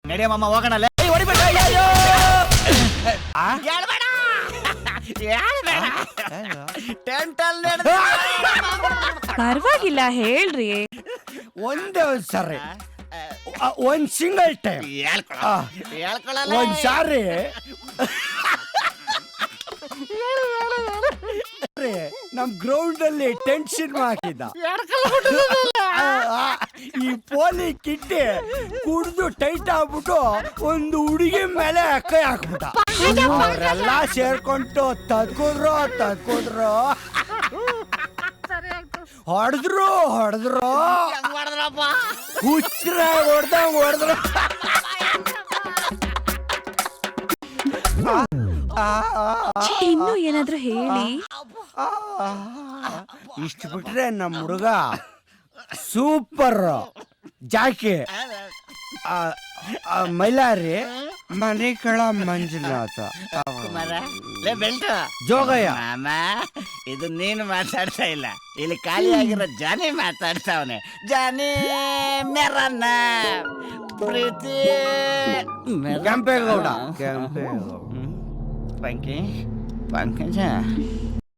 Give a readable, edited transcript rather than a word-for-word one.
ನಡಿಯಮ್ಮ ಹೋಗೋಣ. ಪರವಾಗಿಲ್ಲ ಹೇಳ್ರಿ. ಒಂದೇ ಒಂದ್ ಸರಿ, ಒಂದ್ ಸಿಂಗಲ್ ಟೈಮ್, ಒಂದ್ ಸಾರಿ ನಮ್ ಗ್ರೌಂಡ್ ಅಲ್ಲಿ ಟೆಂಟ್ ಸಿನಿಮಾ ಹಾಕಿದ್ದ. ಈ ಪೋಲಿ ಕಿಟ್ಟಿ ಕುಡ್ದು ಟೈಟ್ ಆಗ್ಬಿಟ್ಟು ಒಂದು ಹುಡುಗಿ ಮೇಲೆ ಕೈ ಹಾಕ್ಬಿಟ್ಟ. ಅವರೆಲ್ಲ ಸೇರ್ಕೊಂಡು ತದ್ಕುದ್ರು ಹೊಡೆದ್ರು ಹುಚ್ರ ಹೊಡೆದ್ರು. ಇನ್ನು ಏನಾದ್ರೂ ಹೇಳಿ. ಇಷ್ಟು ಬಿಟ್ರೆ ನಮ್ಮ ಹುಡುಗ ಸೂಪರ್. ಜಾಕಿ ಮೈಲಾರಿ ಮನೆ ಕಳ ಮಂಜುನಾಥ ಜೋಗಯ್ಯ. ಇದು ನೀನು ಮಾತಾಡ್ತಾ ಇಲ್ಲ, ಇಲ್ಲಿ ಖಾಲಿ ಆಗಿರೋ ಜಾನಿ ಮಾತಾಡ್ತಾವನೆ. ಜಾನಿ ಮೆರನ್ನ ಪ್ರೀತಿ ಕೆಂಪೇಗೌಡ. ಪಂಕಿ ಪಂಕಜ